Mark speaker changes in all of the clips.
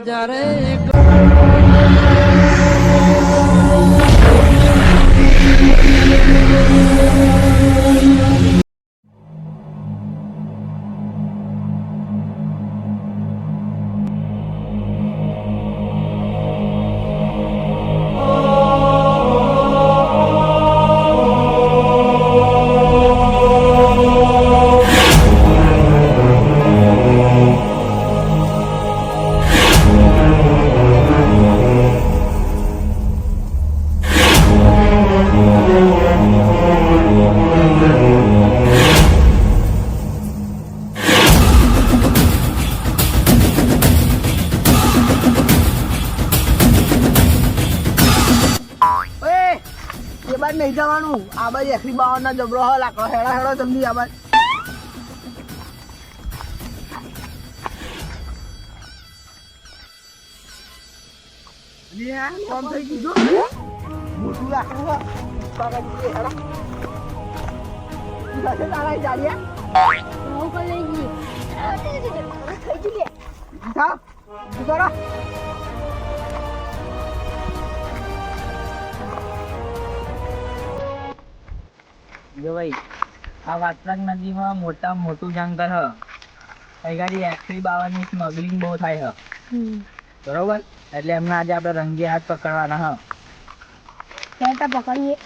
Speaker 1: જ્યારે
Speaker 2: નહીં જવાનું આ બાજુ 152 ના જબરો હ લાકડો હેડા હેડો જલ્દી આ બાજુ કોમ થઈ ગયું મોટું લાકડું હ પાકા જી હેડા જશે તારા જાડિયા હું કો લઈ ગઈ થઈ ગઈ હા ઉતરો
Speaker 3: જો ભાઈ આ વાત્રક નદીમાં મોટું જંગલ હ ગાડી 152 ની સ્મગલિંગ બહુ થાય હ બરોબર એટલે એમને આજે આપણે રંગે હાથ પકડવાના હ
Speaker 2: કેતા પકડીએ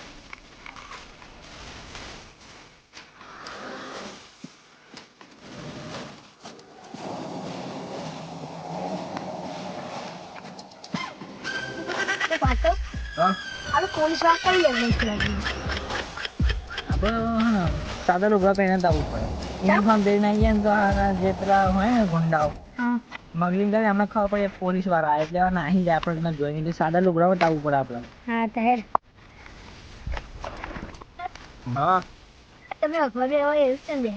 Speaker 2: તો પાટો આ પોલીસ વાત કરી આપણે
Speaker 3: સાદા લુગડા પહેરીને જવું પડે યુનિફોર્મ પહેરીને આવીએ ને તો આ જે પેલા હોય ને ગુંડાઓ સ્મગલિંગ કરે એમને ખબર પડે પોલીસ વાળા એટલે નાહી જાય આપણે જોઈને એટલે સાદા લુગડામાં જવું પડે આપણે
Speaker 2: હા તહેર
Speaker 3: હા
Speaker 2: તમે ઘરે હોય એવું છે ને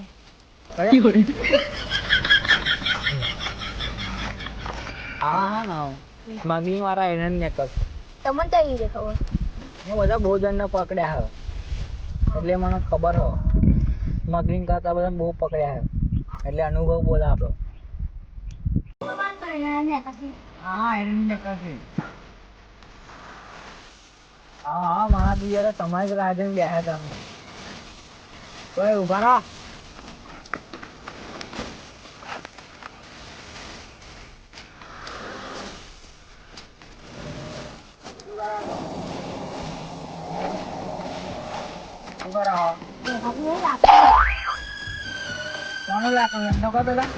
Speaker 3: હા સ્મગલિંગ વાળા એને ને કર
Speaker 2: તમને તો એ ખબર
Speaker 3: મેં બધા બહુ જણને પકડ્યા હ એટલે મને ખબર હો સ્મગલિંગ કરતા બધા બહુ પકડ્યા છે એટલે અનુભવ બોલા આપણો હા એરંડી નીકળશે હા મહાદિવ્ય તમારી રાજન બેઠા તમે કોઈ ઉભા રહો કોનો લાકડો એમનો કહો પેલા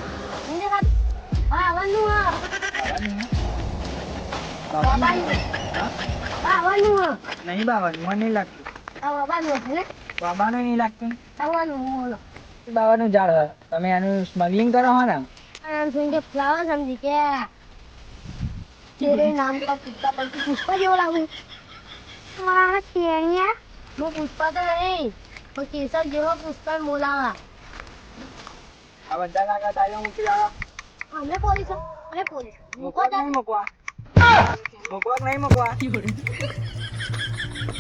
Speaker 3: નહીં બાવાનું મને નહીં લાગતું બાબાનું નહીં લાગતું બાબાનું ઝાડ હોય તમે એનું સ્મગલિંગ કરો હો ને
Speaker 2: ફ્લાવર સમજી કે તેરે નામ કા પુષ્પા પર પુષ્પા જેવો લાગે મારા કેણિયા હું પુષ્પા તો નહીં હું કેસર જેવો પુષ્પા બોલાવા
Speaker 3: આ બધા લાગા તાજો મૂકી જાઓ
Speaker 2: અમે પોલીસ મૂકો તો
Speaker 3: નહીં મૂકવા નહીં મૂકવા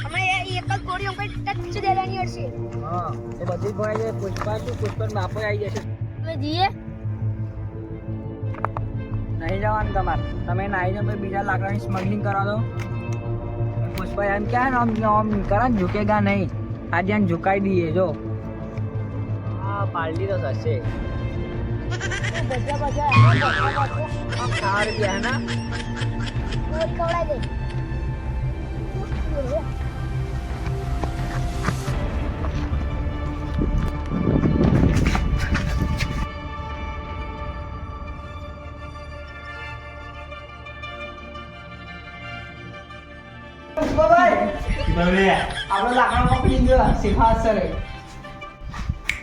Speaker 2: અમે એક જ ગોળીઓ કઈ ટચ દેવાની હશે
Speaker 3: હા એ બધી ભણાઈ જાય પુષ્પા શું પુષ્પા બાપો આવી જશે
Speaker 2: તમે જીએ
Speaker 3: નહીં જવાનું તમારે તમે નાઈ જાઓ પછી બીજા લાકડાની સ્મગલિંગ કરા દો પુષ્પા એમ ક્યાં આમ કરા ઝુકેગા નહીં આજે એને ઝુકાઈ દઈએ જો હા પાલટી તો થશે
Speaker 2: બધા
Speaker 3: આમ 4 રૂપિયા ના
Speaker 2: ગોળી ખવડાવી દે
Speaker 3: આપણે લાકડા પકડી ગયો શીખા સર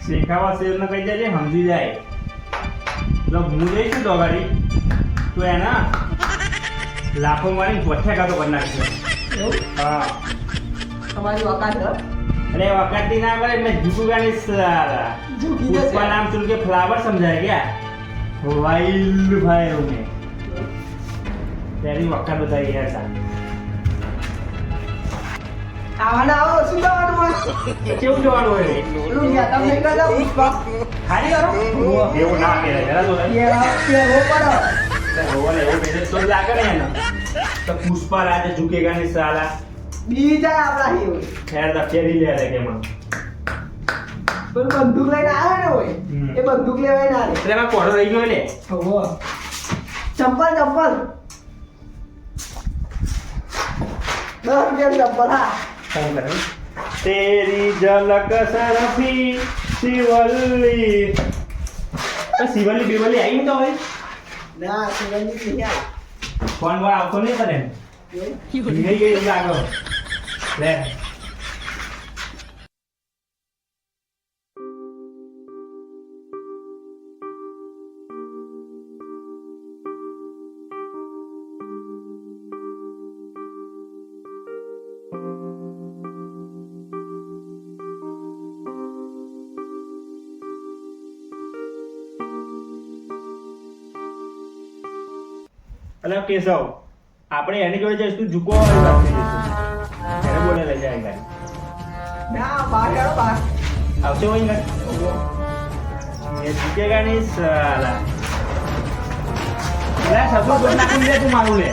Speaker 4: શેખાવા શેરને કહી દેજે સમજી જાય એટલે હું જઈશ તો ગાડી તો એના લાખો મારી ગોઠ્યા કાતો કરી નાખશે હા
Speaker 3: તમારી વકાત
Speaker 4: અરે વખતથી ના કરે મેં ઝૂકું ગાડી પુષ્પા નામ સુન કે ફ્લાવર સમજાય ગયા વાઇલ્ડ ભાઈ એવું મેં તેની વખત બતાવી યાર સા
Speaker 3: આવાના આવો શું જવાનું હોય
Speaker 4: કેવું જવાનું હોય
Speaker 3: પેલું યા તમને કહેલા પુષ્પા
Speaker 4: ખાલી કરો એવું ના કરે જરા તો
Speaker 3: કે રો પડો
Speaker 4: बोले वो मेरे तो लागे नहीं है ना तो पुष्पा राज झुकेगा नहीं साला
Speaker 3: બીજા આપડા હી હોય
Speaker 4: खैर द फेरी ले रहे के मां
Speaker 3: પણ બંદૂક લઈને આવે ને હોય એ બંદૂક લેવાય ના રે
Speaker 4: એટલે માં કોડો રહી ગયો લે
Speaker 3: હો ચંપલ ચંપલ 10 રૂપિયા ચંપલ હા
Speaker 4: काम कर तेरी झलक सरफी शिवल्ली तो शिवल्ली बिवल्ली आई तो भाई
Speaker 3: ના સુગંધી નહીં આવે
Speaker 4: फोन पर આવતો નહીં તને નહીં ગઈ લાગો લે અરે કેશવ આપણે એની જોડે જઈશું ઝુકો વાળી વાત કરીશું એને બોલે લઈ જાય ગાડી
Speaker 3: ના બહાર કાઢો બહાર
Speaker 4: આવશે હોય ને ये झुकेगा नहीं साला લે સબુ બોલ નાખી દે તું મારું લે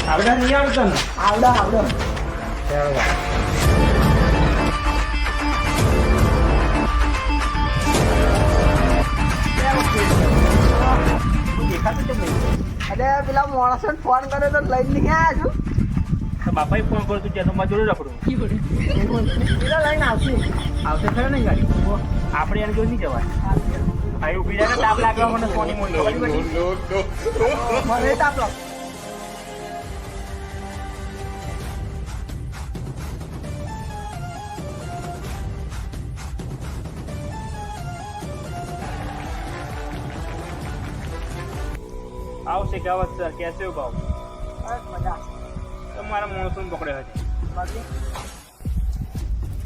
Speaker 4: આવડા નહીં આવડતો ને
Speaker 3: આવડો આવડો
Speaker 4: દેખાતું તો નહીં
Speaker 3: અરે પેલા માણસને ફોન કર્યો તો લઈને નહીં આવ્યા છું
Speaker 4: તો બાપાએ ફોન કર્યો તું ત્યાં તો મારા જોડે રખડું
Speaker 3: પેલા લઈને આવશે
Speaker 4: આવશે ખરો ને ગાડી આપણે એને જોઈ નહીં જવાય ભાઈ ઉભી જાય તાપ લાગવા મને સોની મોની ખબર પડી
Speaker 3: મને તાપ લાગ
Speaker 4: આવશે કહેવત સર કેસે ભાવ
Speaker 3: મજા
Speaker 4: તો મારા માણસોને પકડ્યો છે
Speaker 3: બાકી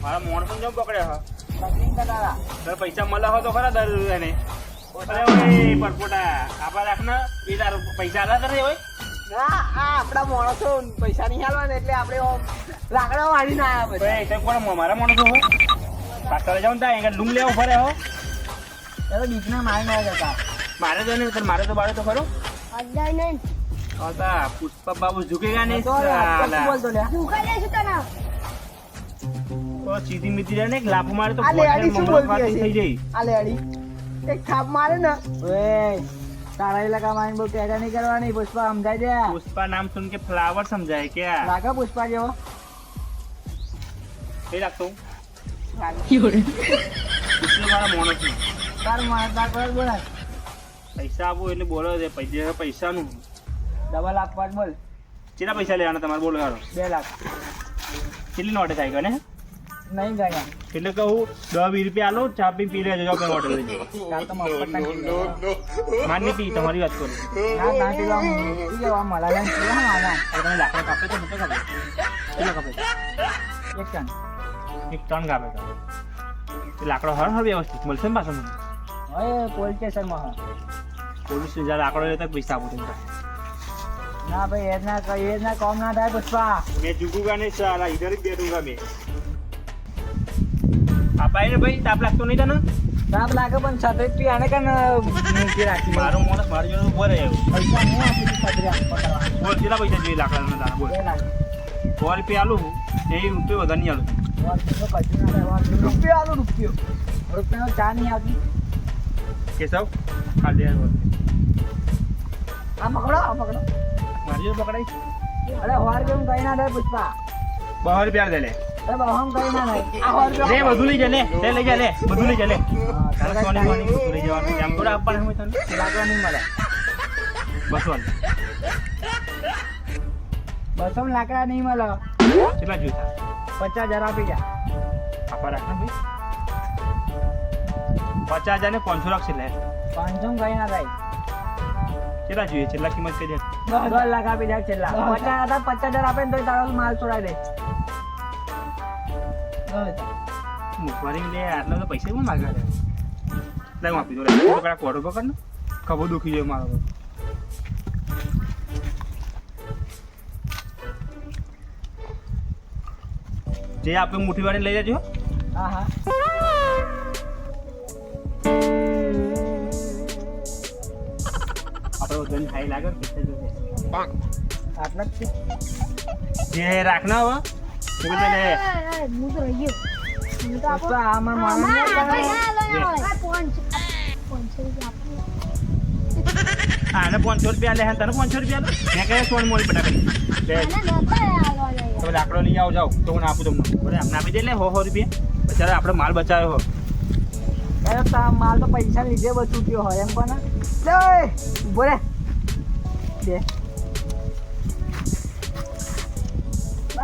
Speaker 4: મારા માણસોને જો પકડ્યો હા
Speaker 3: બાકી કરારા
Speaker 4: તારે પૈસા મળે હો તો ખરા દર એને અરે ઓય પરપોટા આપા રાખ ને એ તાર પૈસા આલા તને હોય
Speaker 3: ના આ આપડા માણસો પૈસા નહીં હાલવાના એટલે આપણે લાકડા વાળીને આવ્યા બધા
Speaker 4: ભાઈ તે કોણ મારા માણસો હો પાછળ જાઉં તા એને લૂમ લેવો ફરે હો
Speaker 3: એ તો બીકના મારીને આવ્યા હતા
Speaker 4: મારે તો નહીં મારે તો બાળો તો ખરો
Speaker 2: અડાઈ નહીં
Speaker 4: હતા પુષ્પા બાબુ ઝુકેગા નહીં
Speaker 3: તો
Speaker 4: સાલા.
Speaker 3: બોલતો લે
Speaker 2: દુખા લેશું તને
Speaker 4: તો સીધી મીધી રહે ને એક લાફો મારે તો
Speaker 3: આ લેડી શું
Speaker 4: મમરા
Speaker 3: બોલતી
Speaker 4: ફાટી થઈ
Speaker 3: હશે
Speaker 4: જાય
Speaker 3: આ લેડી એક થાપ મારે ને ઓય તારા ઇલાકા માં બહુ ટેટા નહીં કરવાની પુષ્પા સમજાય દે
Speaker 4: પુષ્પા નામ સુન કે ફ્લાવર સમજાય क्या
Speaker 3: લાગે પુષ્પા જેવો
Speaker 4: કઈ લાગતો હું
Speaker 3: લાગે
Speaker 4: પુષ્પા મારા મોનો છું
Speaker 3: તાર માર તાર પર બોલાય
Speaker 4: પૈસા આપો એટલે બોલો છે પૈસાનું
Speaker 3: ડબલ આપવા જ બોલ
Speaker 4: કેટલા પૈસા લેવાના તમારે બોલો યાર
Speaker 3: 2 લાખ
Speaker 4: કેટલી નોટે થાય ગયો ને
Speaker 3: નહીં ગયા
Speaker 4: એટલે કહું 10-20 રૂપિયા આલો ચા પી લેજો જો કઈ હોટલ લઈ
Speaker 3: કાલ તો મફત નાખી
Speaker 4: માની પી તમારી વાત કરું
Speaker 3: ના નાખી દો ઈ જવા મળા લઈને પીવા આના
Speaker 4: તમે લાકડા કાપે તો નતો કાપે કેટલા કાપે
Speaker 3: એક ટન
Speaker 4: એક ટન કાપે તો એ લાકડો હર વ્યવસ્થિત મળશે ને પાછળ
Speaker 3: ઓય પોલીસ સ્ટેશનમાં હા
Speaker 4: પોલીસ જ્યાં લાકડો લેતા પૈસા આપો તમને
Speaker 3: ના ભાઈ એ ના કામ ના થાય પુષ્પા
Speaker 4: मैं झुकूंगा नहीं साला इधर ही बैठूंगा मैं आप आए ने भाई ताप लागतो नहीं था ना
Speaker 3: તાપ લાગે પણ છત્રી તું આને કન મૂકી રાખી
Speaker 4: मारो माणस मारी जोड़े उभो रहे
Speaker 3: પૈસા નહીં આપી છત્રી પકડવા
Speaker 4: बोल કેટલા પૈસા જોઈએ લાકડાના દાણા બોલ
Speaker 3: 2 લાખ
Speaker 4: 100 રૂપિયા આલું એ રૂપિયા વધારે નહીં આલું
Speaker 3: રૂપિયો આલો રૂપિયો રૂપિયાનો ચા નહીં આવતી
Speaker 4: કેશવ કાલ દે
Speaker 3: આ પકડો
Speaker 4: મારી જોડે પકડાઈ
Speaker 3: અરે હોર કેમ કઈ ના થાય પુષ્પા
Speaker 4: 200 રૂપિયા દે લે
Speaker 3: અરે બહમ કઈ ના થાય આ હોર
Speaker 4: લે બધું લઈ જા લે લઈ જા લે બધું લઈ જા લે તારે સોની મોની બધું લઈ જવાનું એમ થોડા આપવાનું હોય તને
Speaker 3: લાગવા નહીં મળે
Speaker 4: બસો
Speaker 3: બસો લાકડા નહીં મળે
Speaker 4: કેટલા જોઈતા
Speaker 3: 50,000 આપી ગયા
Speaker 4: આપા રાખ ને ભાઈ 50,000 ને 500 રાખશે લે
Speaker 3: 500 કઈ ના થાય
Speaker 4: કેટલા જોઈએ છેલ્લા કિંમત કહી દે
Speaker 3: 10 લાખ આપી જાય છેલ્લા 50,000 આપે ને તો તારો માલ છોડાઈ દે
Speaker 4: મુખવારી લે આટલા તો પૈસા કોણ માગ્યા છે લે હું આપી દો લે પકડા કોડો પકડ ને ખભો દુખી જાય મારો જે આપે મુઠ્ઠી વાળી લઈ જજો
Speaker 3: હા હા
Speaker 4: થોડો ગન હાઈ લાગે કેટલે જો
Speaker 3: આટલા જ છે.
Speaker 4: જે રાખના હવે તું કે લે
Speaker 2: હું તો રહી ગયો હું તો આપો
Speaker 3: પુષ્પા આમાં માણસ
Speaker 2: ના,
Speaker 3: નહીં
Speaker 2: ના,
Speaker 3: કરે.
Speaker 2: ના, ના, પાંચસો રૂપિયા આપો.
Speaker 4: આને 500 રૂપિયા લે તને 500 રૂપિયા લો મેં કહે સોન મોરી બટા કરી લે
Speaker 2: ના, નતા આવવા જાય.
Speaker 4: તમે લાકડો લઈ આવો જાઓ તો હું આપું તમને બોલે અમને આપી દે લે 100 રૂપિયા બચારા આપણે માલ બચાવ્યો હો
Speaker 3: અરે તા માલ તો પૈસા લીધે બચું ગયો હોય એમ કોને લે ઉભો રે દે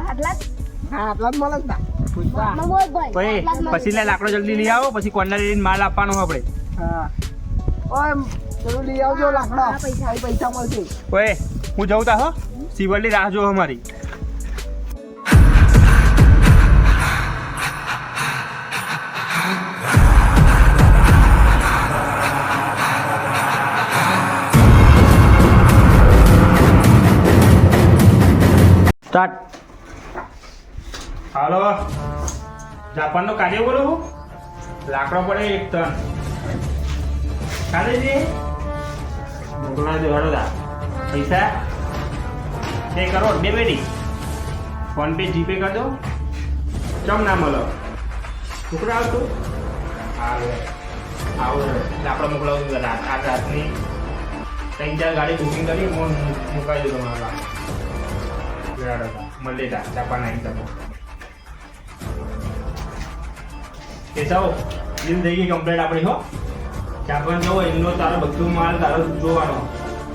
Speaker 2: આટલા જ?
Speaker 3: હા આટલા જ મળે ને તા. પુષ્પા
Speaker 2: મમોદભાઈ,
Speaker 4: ભાઈ
Speaker 2: આટલા જ મળે.
Speaker 4: પછી લે લાકડો જલ્દી લઈ આવો પછી કોર્નર લઈને માલ આપવાનો આપણે
Speaker 3: હા ઓય પેલું લઈ આવજો લાકડા
Speaker 2: હા, પૈસા.
Speaker 3: અહીં પૈસા મળશે
Speaker 4: ઓએ હું જઉં તા હો સિવલની રાહ જો અમારી
Speaker 3: સ્ટાર્ટ
Speaker 4: હાલો જાપાનનો કાર્ય બોલો હું લાકડો પડે 1 ટન કાલે જે મોકલા દે હળોદા પૈસા 2 કરોડ 2 બેટી ફોન પે જીપે કરી દો ચમ ના મળો છોકરા આવતું આવો આપણે મોકલાવું છું આ રાતની 3-4 ગાડી બુકિંગ કરી મુકાઈ દઉં તમારા મળે જાપાન આવી શકો કેસાઓ લીલ થઈ ગઈ કમ્પ્લેટ આપણી હો જાપાન જવો એમનો તારો બધું માલ તારો જોવાનો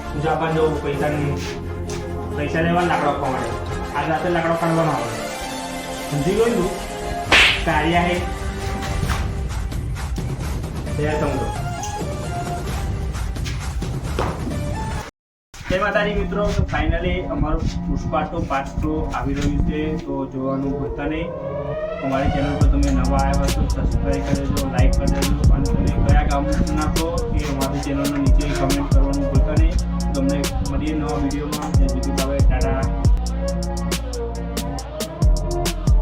Speaker 4: તું જાપાન જવું પૈસા લેવા લાકડો આપવા માટે આ રાતે લાકડો કાઢવાનો આવે સમજી ગયું તું કાર્ય હે તૈયાર થવું જય માતાજી મિત્રો તો ફાઇનલી અમારું પુષ્પા તો પાર્ટ 2 આવી રહ્યું છે તો જોવાનું ભૂલતા નહીં અમારી ચેનલ પર તમે નવા આવ્યા છો સબસ્ક્રાઈબ કરી દેજો લાઈક કરી દેજો અને તમે કયા ગામના છો